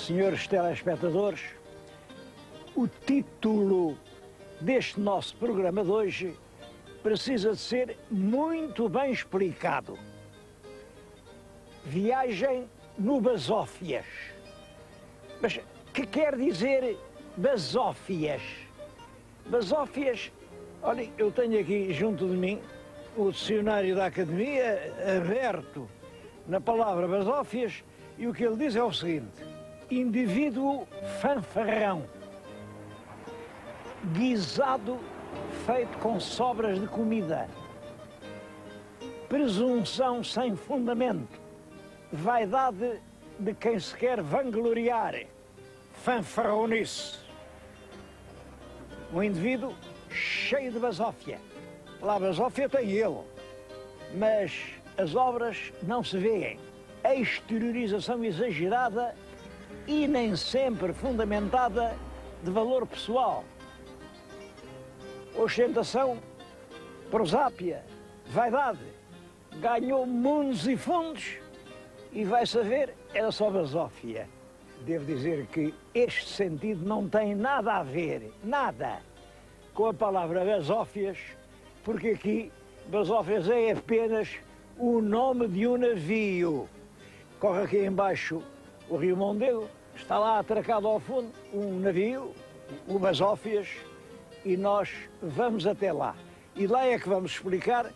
senhores telespectadores, o título deste nosso programa de hoje precisa de ser muito bem explicado. Viagem no Basófias. Mas que quer dizer Basófias? Basófias, olhem, eu tenho aqui junto de mim o dicionário da Academia aberto na palavra Basófias, e o que ele diz é o seguinte: indivíduo fanfarrão, guisado feito com sobras de comida, presunção sem fundamento, vaidade de quem se quer vangloriar, fanfarronice. Um indivíduo cheio de basófia. Lá basófia tem ele, mas as obras não se veem. A exteriorização exagerada e nem sempre fundamentada de valor pessoal. Ostentação, prosápia, vaidade. Ganhou mundos e fundos e vai saber, era só basófia. Devo dizer que este sentido não tem nada a ver, nada, com a palavra basófias, porque aqui basófias é apenas o nome de um navio. Corre aqui embaixo o Rio Mondego, está lá atracado ao fundo um navio, o Basófias, e nós vamos até lá. E lá é que vamos explicar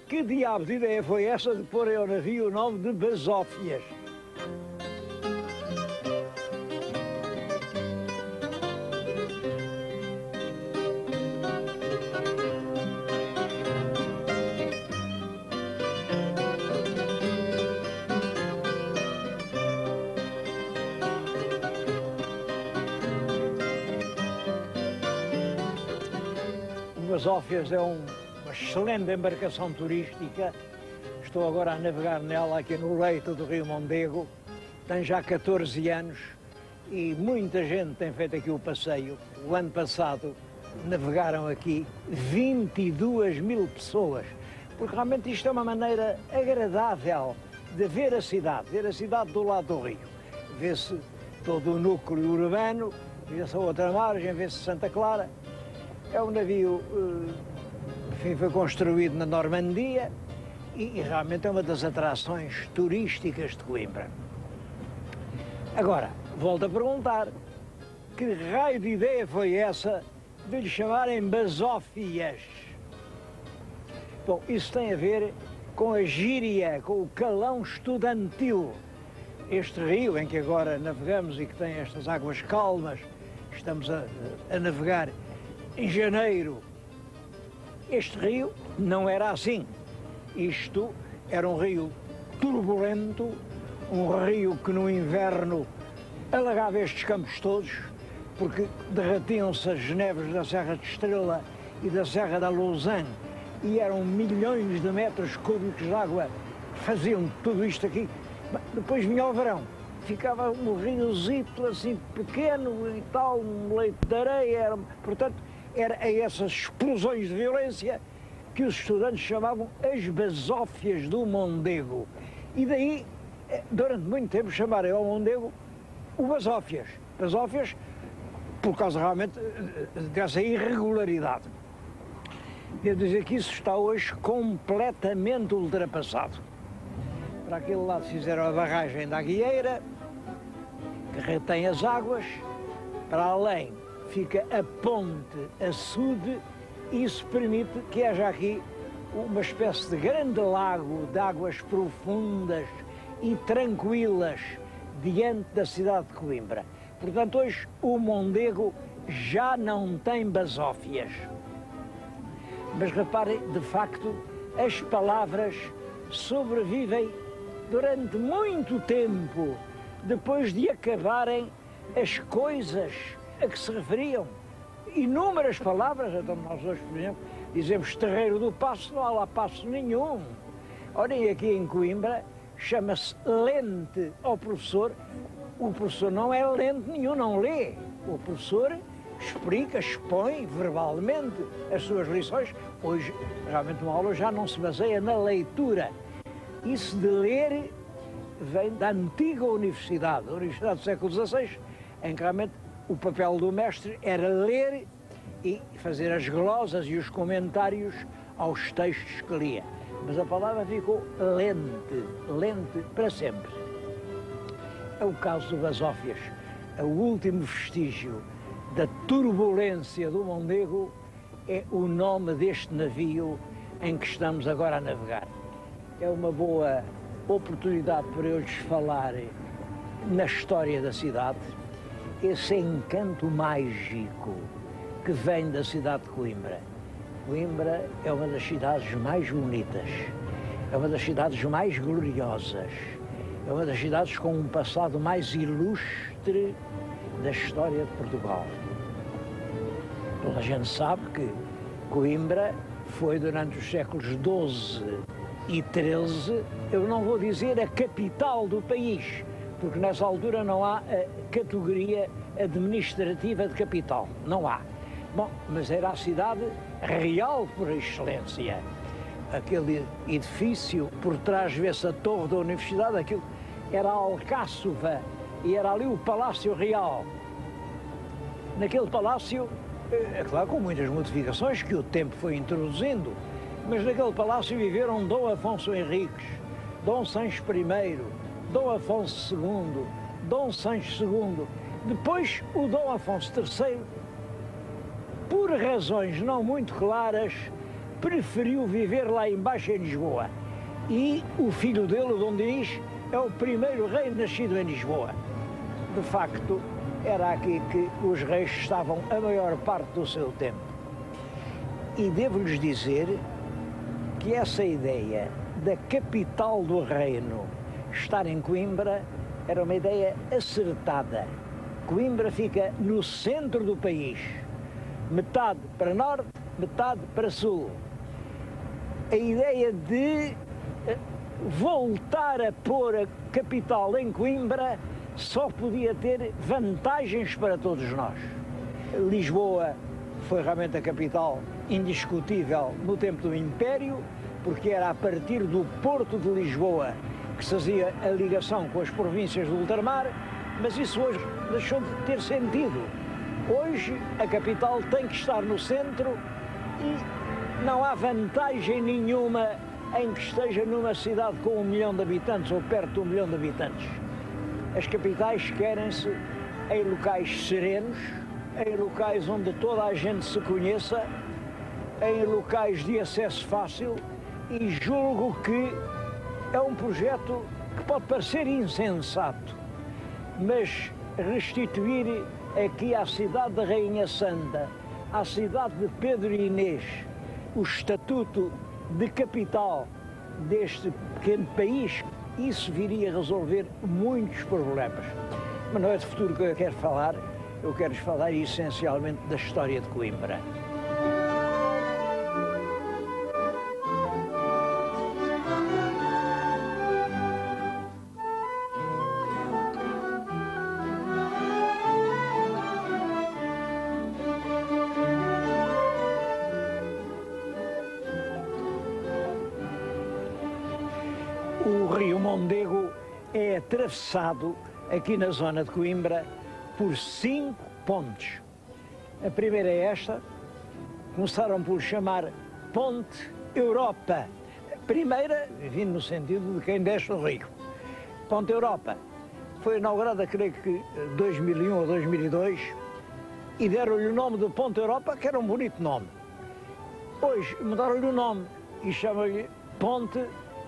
que diabo de ideia foi essa de pôr ao navio o nome de Basófias. Basófias é uma excelente embarcação turística. Estou agora a navegar nela aqui no leito do Rio Mondego. Tem já 14 anos e muita gente tem feito aqui o passeio. O ano passado navegaram aqui 22 mil pessoas, porque realmente isto é uma maneira agradável de ver a cidade do lado do rio. Vê-se todo o núcleo urbano, vê-se a outra margem, vê-se Santa Clara. É um navio, enfim, foi construído na Normandia e realmente é uma das atrações turísticas de Coimbra. Agora, volto a perguntar, que raio de ideia foi essa de lhe chamarem Basófias? Bom, isso tem a ver com a gíria, com o calão estudantil. Este rio em que agora navegamos e que tem estas águas calmas, estamos a navegar em janeiro. Este rio não era assim. Isto era um rio turbulento, um rio que no inverno alagava estes campos todos, porque derretiam-se as neves da Serra de Estrela e da Serra da Lausanne, e eram milhões de metros cúbicos de água que faziam tudo isto aqui. Depois vinha o verão, ficava um riozito assim pequeno e tal, um leito de areia, portanto, era a essas explosões de violência que os estudantes chamavam as Basófias do Mondego. E daí, durante muito tempo, chamarem ao Mondego o Basófias. Basófias por causa realmente dessa irregularidade. Devo dizer que isso está hoje completamente ultrapassado. Para aquele lado fizeram a barragem da Aguieira, que retém as águas, para além fica a ponte açude, e isso permite que haja aqui uma espécie de grande lago de águas profundas e tranquilas diante da cidade de Coimbra. Portanto, hoje o Mondego já não tem basófias. Mas repare, de facto, as palavras sobrevivem durante muito tempo, depois de acabarem as coisas a que se referiam. Inúmeras palavras, então nós hoje, por exemplo, dizemos Terreiro do Paço, não há lá passo nenhum. Olhem, aqui em Coimbra chama-se lente ao professor. O professor não é lente nenhum, não lê. O professor explica, expõe verbalmente as suas lições. Hoje, realmente, uma aula já não se baseia na leitura. Isso de ler vem da antiga universidade, a Universidade do século XVI, em que realmente o papel do mestre era ler e fazer as glosas e os comentários aos textos que lia. Mas a palavra ficou lente para sempre. É o caso do Basófias, é o último vestígio da turbulência do Mondego, é o nome deste navio em que estamos agora a navegar. É uma boa oportunidade para eu lhes falar na história da cidade, esse encanto mágico que vem da cidade de Coimbra. Coimbra é uma das cidades mais bonitas, é uma das cidades mais gloriosas, é uma das cidades com um passado mais ilustre da história de Portugal. Toda a gente sabe que Coimbra foi durante os séculos XII e XIII, eu não vou dizer a capital do país, porque nessa altura não há a categoria administrativa de capital, não há. Bom, mas era a cidade real por excelência. Aquele edifício, por trás vê-se a torre da universidade, aquilo era a Alcáçova e era ali o Palácio Real. Naquele palácio, é claro, com muitas modificações que o tempo foi introduzindo, mas naquele palácio viveram Dom Afonso Henriques, Dom Sancho I, Dom Afonso II, Dom Sancho II, depois o Dom Afonso III, por razões não muito claras, preferiu viver lá embaixo em Lisboa. E o filho dele, o Dom Dinis, é o primeiro rei nascido em Lisboa. De facto, era aqui que os reis estavam a maior parte do seu tempo. E devo-lhes dizer que essa ideia da capital do reino estar em Coimbra era uma ideia acertada. Coimbra fica no centro do país, metade para norte, metade para sul. A ideia de voltar a pôr a capital em Coimbra só podia ter vantagens para todos nós. Lisboa foi realmente a capital indiscutível no tempo do Império, porque era a partir do Porto de Lisboa que se fazia a ligação com as províncias do ultramar, mas isso hoje deixou de ter sentido. Hoje a capital tem que estar no centro e não há vantagem nenhuma em que esteja numa cidade com 1 milhão de habitantes ou perto de 1 milhão de habitantes. As capitais querem-se em locais serenos, em locais onde toda a gente se conheça, em locais de acesso fácil, e julgo que é um projeto que pode parecer insensato, mas restituir aqui à cidade da Rainha Santa, à cidade de Pedro e Inês, o estatuto de capital deste pequeno país, isso viria a resolver muitos problemas. Mas não é de futuro que eu quero falar, eu quero falar essencialmente da história de Coimbra. O rio Mondego é atravessado aqui na zona de Coimbra por 5 pontes. A primeira é esta, começaram por chamar Ponte Europa. A primeira, vindo no sentido de quem desce o rio. Ponte Europa foi inaugurada, creio que 2001 ou 2002, e deram-lhe o nome de Ponte Europa, que era um bonito nome. Hoje mudaram-lhe o nome e chamam-lhe Ponte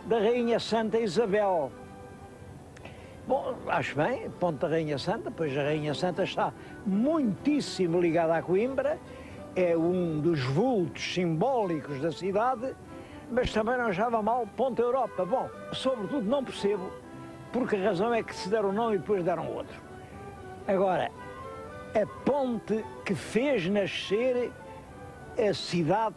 da Rainha Santa Isabel. Bom, acho bem, Ponte da Rainha Santa, pois a Rainha Santa está muitíssimo ligada a Coimbra, é um dos vultos simbólicos da cidade, mas também não achava mal Ponte Europa. Bom, sobretudo não percebo por que razão é que se deram um nome e depois deram outro. Agora, a ponte que fez nascer a cidade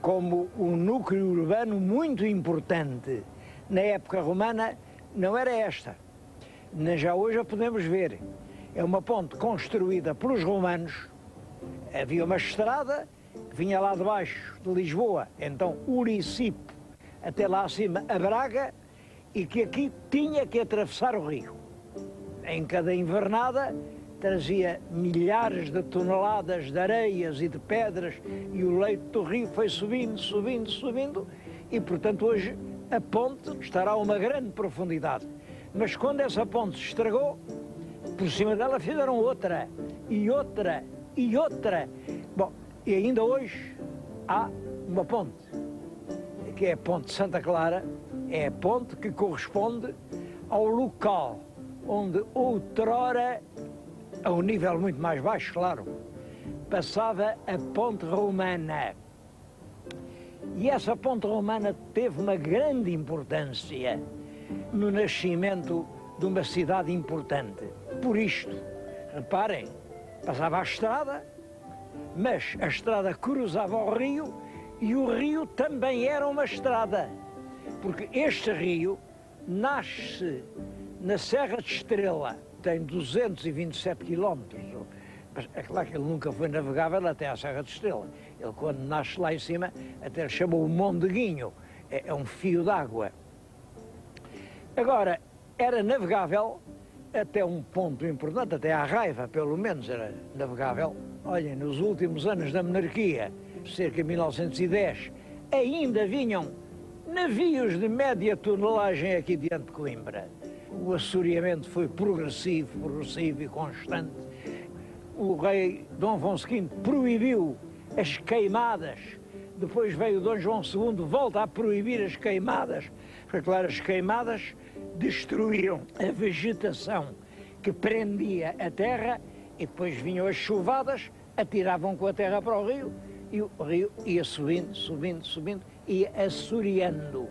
como um núcleo urbano muito importante na época romana não era esta. Já hoje a podemos ver. É uma ponte construída pelos romanos. Havia uma estrada que vinha lá de baixo de Lisboa, então Uricipe, até lá acima a Braga, e que aqui tinha que atravessar o rio. Em cada invernada trazia milhares de toneladas de areias e de pedras e o leito do rio foi subindo, subindo, subindo e, portanto, hoje a ponte estará a uma grande profundidade. Mas quando essa ponte se estragou, por cima dela fizeram outra, e outra, e outra. Bom, e ainda hoje há uma ponte, que é a Ponte de Santa Clara, é a ponte que corresponde ao local onde outrora, a um nível muito mais baixo, claro, passava a Ponte Romana. E essa ponte romana teve uma grande importância no nascimento de uma cidade importante. Por isto, reparem, passava a estrada, mas a estrada cruzava o rio e o rio também era uma estrada, porque este rio nasce na Serra de Estrela, tem 227 quilómetros. Mas é claro que ele nunca foi navegável até à Serra de Estrela. Ele, quando nasce lá em cima, até lhe chamou o Mondeguinho, é um fio d'água. Agora, era navegável até um ponto importante, até à Raiva, pelo menos, era navegável. Olhem, nos últimos anos da monarquia, cerca de 1910, ainda vinham navios de média tonelagem aqui diante de Coimbra. O assoreamento foi progressivo e constante. O rei Dom Afonso V proibiu as queimadas, depois veio Dom João II, volta a proibir as queimadas, porque, claro, as queimadas destruíam a vegetação que prendia a terra e depois vinham as chuvadas, atiravam com a terra para o rio e o rio ia subindo, subindo, subindo, ia assoreando.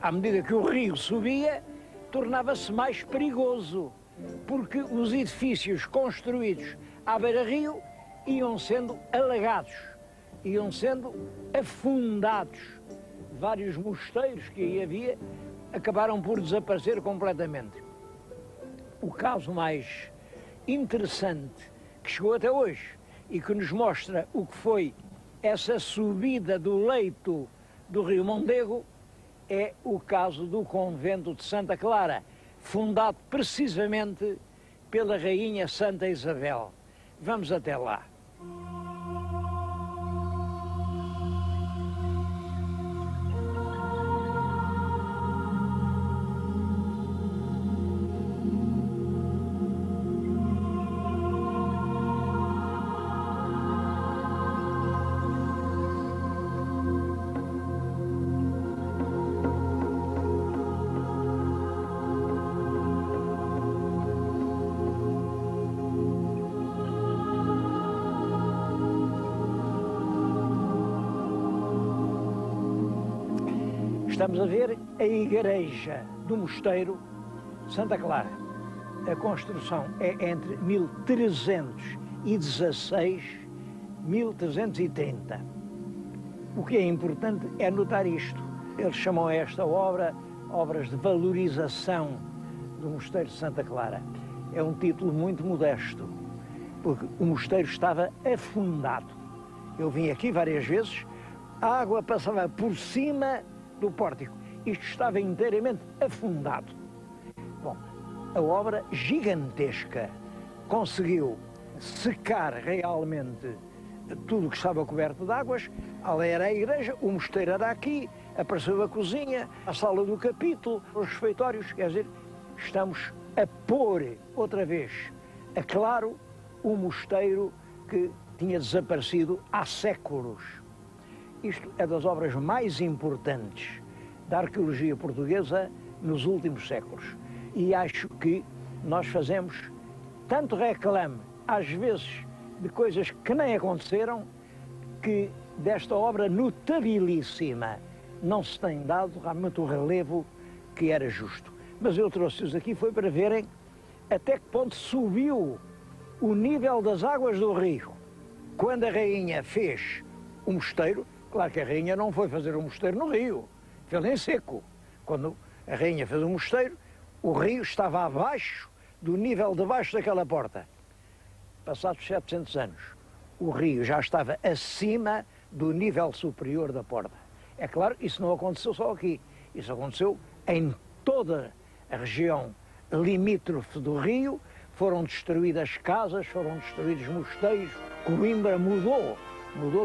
À medida que o rio subia, tornava-se mais perigoso, porque os edifícios construídos à beira-rio iam sendo alagados, iam sendo afundados. Vários mosteiros que aí havia acabaram por desaparecer completamente. O caso mais interessante que chegou até hoje e que nos mostra o que foi essa subida do leito do rio Mondego é o caso do convento de Santa Clara, fundado precisamente pela rainha Santa Isabel. Vamos até lá. Estamos a ver a igreja do mosteiro Santa Clara. A construção é entre 1316 e 1330. O que é importante é notar isto. Eles chamam esta obra obras de valorização do mosteiro de Santa Clara. É um título muito modesto, porque o mosteiro estava afundado. Eu vim aqui várias vezes, a água passava por cima do pórtico. Isto estava inteiramente afundado. Bom, a obra gigantesca conseguiu secar realmente tudo o que estava coberto de águas. Ali era a igreja, o mosteiro era aqui, apareceu a cozinha, a sala do capítulo, os refeitórios. Quer dizer, estamos a pôr outra vez a claro o mosteiro que tinha desaparecido há séculos. Isto é das obras mais importantes da arqueologia portuguesa nos últimos séculos. E acho que nós fazemos tanto reclame, às vezes, de coisas que nem aconteceram, que desta obra notabilíssima não se tem dado realmente o relevo que era justo. Mas eu trouxe-os aqui foi para verem até que ponto subiu o nível das águas do rio. Quando a rainha fez o mosteiro, claro que a rainha não foi fazer o mosteiro no rio, fez em seco. Quando a rainha fez o mosteiro, o rio estava abaixo do nível de baixo daquela porta. Passados 700 anos, o rio já estava acima do nível superior da porta. É claro, isso não aconteceu só aqui, isso aconteceu em toda a região limítrofe do rio, foram destruídas casas, foram destruídos mosteiros. Coimbra mudou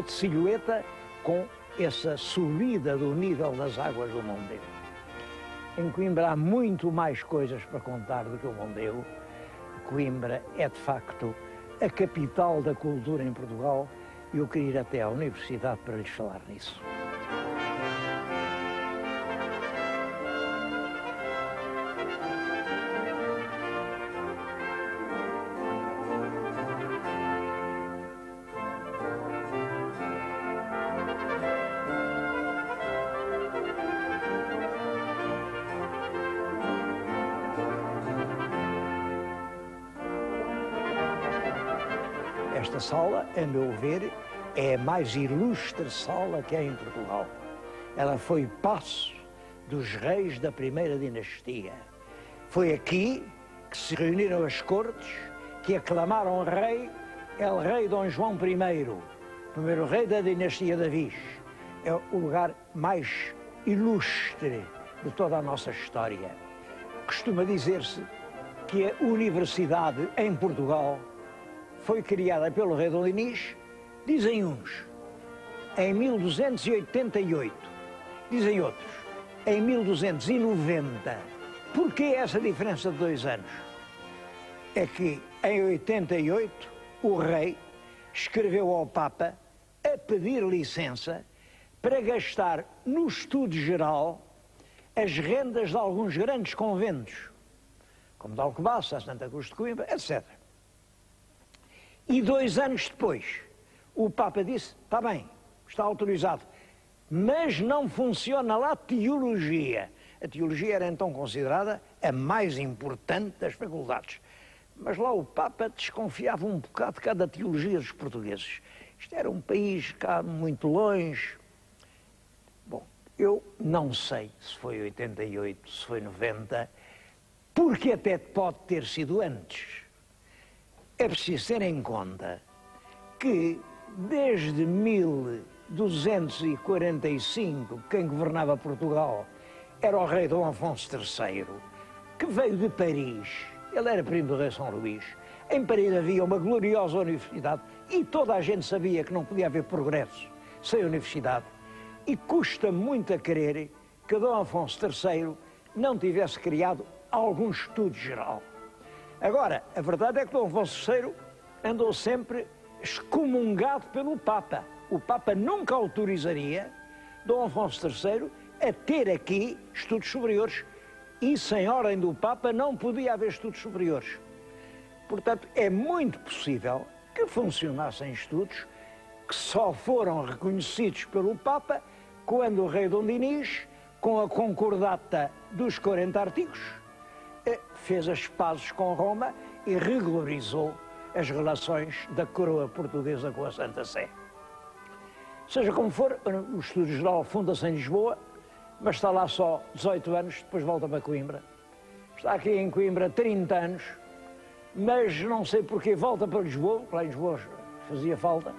de silhueta com essa subida do nível das águas do Mondego. Em Coimbra há muito mais coisas para contar do que o Mondego. Coimbra é, de facto, a capital da cultura em Portugal e eu queria ir até à universidade para lhes falar nisso. Esta sala, a meu ver, é a mais ilustre sala que há em Portugal. Ela foi paço dos reis da primeira dinastia. Foi aqui que se reuniram as cortes, que aclamaram rei, el rei Dom João I, primeiro rei da dinastia Davis. É o lugar mais ilustre de toda a nossa história. Costuma dizer-se que a universidade em Portugal foi criada pelo rei Dom Dinis, dizem uns, em 1288, dizem outros, em 1290. Porquê essa diferença de 2 anos? É que em 88 o rei escreveu ao Papa a pedir licença para gastar no estudo geral as rendas de alguns grandes conventos, como de Alcobaça, Santa Cruz de Coimbra, etc. E 2 anos depois, o Papa disse, está bem, está autorizado, mas não funciona lá a teologia. A teologia era então considerada a mais importante das faculdades. Mas lá o Papa desconfiava um bocado de cada teologia dos portugueses. Isto era um país cá muito longe. Bom, eu não sei se foi 88, se foi 90, porque até pode ter sido antes. É preciso ter em conta que desde 1245, quem governava Portugal era o rei Dom Afonso III, que veio de Paris. Ele era primo do rei São Luís. Em Paris havia uma gloriosa universidade e toda a gente sabia que não podia haver progresso sem universidade. E custa muito a crer que Dom Afonso III não tivesse criado algum estudo geral. Agora, a verdade é que Dom Afonso III andou sempre excomungado pelo Papa. O Papa nunca autorizaria Dom Afonso III a ter aqui estudos superiores e sem ordem do Papa não podia haver estudos superiores. Portanto, é muito possível que funcionassem estudos que só foram reconhecidos pelo Papa quando o rei Dom Dinis, com a concordata dos 40 artigos, fez as pazes com Roma e regularizou as relações da coroa portuguesa com a Santa Sé. Seja como for, o estudo geral funda-se em Lisboa, mas está lá só 18 anos, depois volta para Coimbra. Está aqui em Coimbra 30 anos, mas não sei porquê volta para Lisboa, lá em Lisboa fazia falta,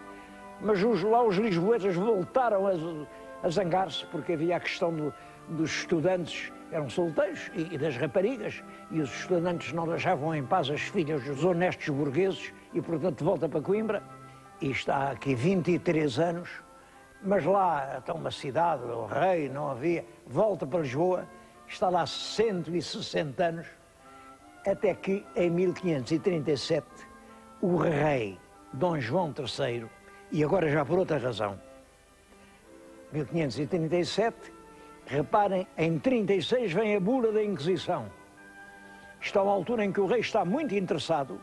mas lá os lisboetas voltaram a zangar-se, porque havia a questão dos estudantes, eram solteiros, e das raparigas, e os estudantes não deixavam em paz as filhas dos honestos burgueses, e portanto volta para Coimbra, e está aqui 23 anos, mas lá está uma cidade, o rei, não havia, volta para Lisboa, está lá 160 anos, até que em 1537 o rei Dom João III, e agora já por outra razão, 1537, reparem, em 36 vem a bula da Inquisição. Está uma altura em que o rei está muito interessado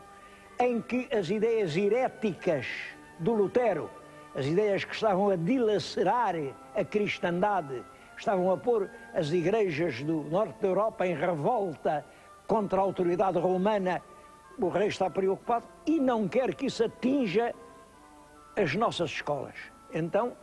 em que as ideias heréticas do Lutero, as ideias que estavam a dilacerar a cristandade, estavam a pôr as igrejas do norte da Europa em revolta contra a autoridade romana, o rei está preocupado e não quer que isso atinja as nossas escolas. Então,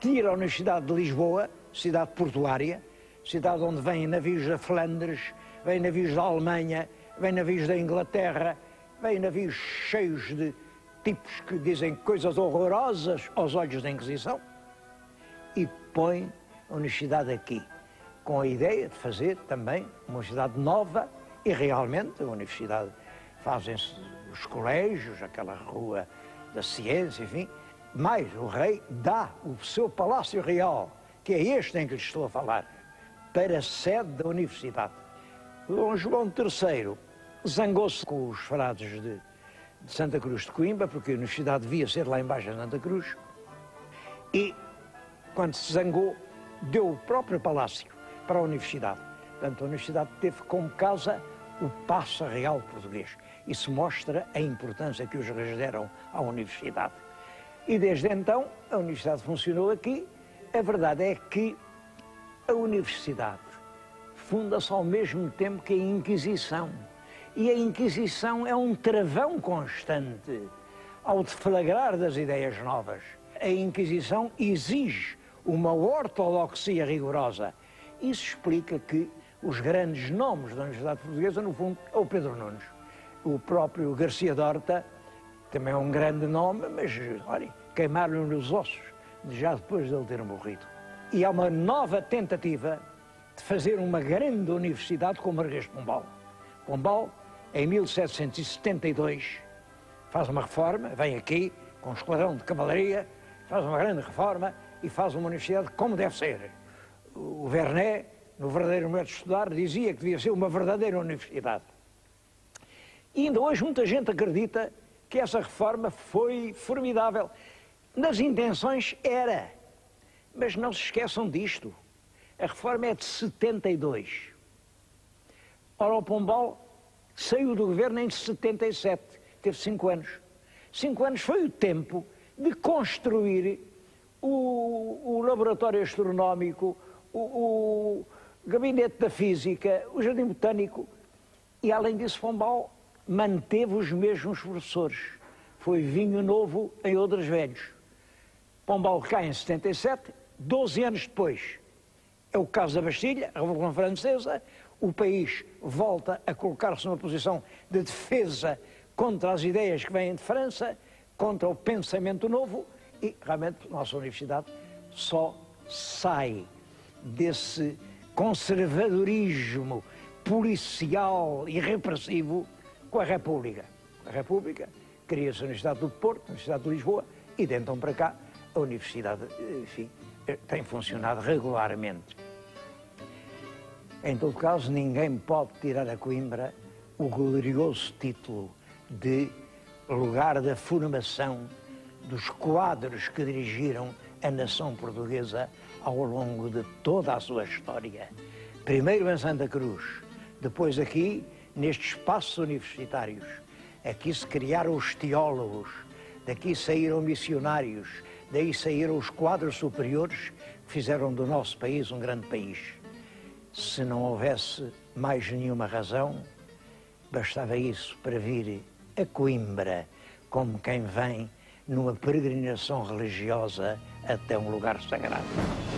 tira a Universidade de Lisboa, cidade portuária, cidade onde vêm navios da Flandres, vêm navios da Alemanha, vêm navios da Inglaterra, vêm navios cheios de tipos que dizem coisas horrorosas aos olhos da Inquisição, e põe a Universidade aqui, com a ideia de fazer também uma universidade nova, e realmente a universidade fazem-se os colégios, aquela rua da ciência, enfim, mas o rei dá o seu palácio real, que é este em que lhes estou a falar, para a sede da universidade. Dom João III zangou-se com os frades de Santa Cruz de Coimbra, porque a universidade devia ser lá embaixo de Santa Cruz, e quando se zangou, deu o próprio palácio para a universidade. Portanto, a universidade teve como casa o Paço Real português. Isso mostra a importância que os reis deram à universidade. E desde então, a universidade funcionou aqui. A verdade é que a universidade funda-se ao mesmo tempo que a Inquisição. E a Inquisição é um travão constante ao deflagrar das ideias novas. A Inquisição exige uma ortodoxia rigorosa. Isso explica que os grandes nomes da Universidade Portuguesa, no fundo, é o Pedro Nunes. O próprio Garcia de Horta também é um grande nome, mas, olha, queimaram-lhe os ossos já depois de ele ter morrido. E há uma nova tentativa de fazer uma grande universidade com o Marquês de Pombal. Pombal, em 1772, faz uma reforma, vem aqui com um esquadrão de cavalaria, faz uma grande reforma e faz uma universidade como deve ser. O Vernet, no verdadeiro método de estudar, dizia que devia ser uma verdadeira universidade. E ainda hoje muita gente acredita que essa reforma foi formidável. Nas intenções era, mas não se esqueçam disto. A reforma é de 72. Ora, o Pombal saiu do governo em 77, teve 5 anos. 5 anos foi o tempo de construir o laboratório astronómico, o gabinete da física, o jardim botânico, e além disso Pombal manteve os mesmos professores. Foi vinho novo em odres velhos. Pombal cai em 77, 12 anos depois. É o caso da Bastilha, a Revolução Francesa, o país volta a colocar-se numa posição de defesa contra as ideias que vêm de França, contra o pensamento novo, e realmente a nossa universidade só sai desse conservadorismo policial e repressivo com a República. A República cria-se a Universidade do Porto, a Universidade de Lisboa, e de então para cá a Universidade, enfim, tem funcionado regularmente. Em todo caso, ninguém pode tirar a Coimbra o glorioso título de lugar da formação dos quadros que dirigiram a nação portuguesa ao longo de toda a sua história. Primeiro em Santa Cruz, depois aqui, nestes espaços universitários. Aqui se criaram os teólogos, daqui saíram missionários, daí saíram os quadros superiores que fizeram do nosso país um grande país. Se não houvesse mais nenhuma razão, bastava isso para vir a Coimbra como quem vem numa peregrinação religiosa até um lugar sagrado.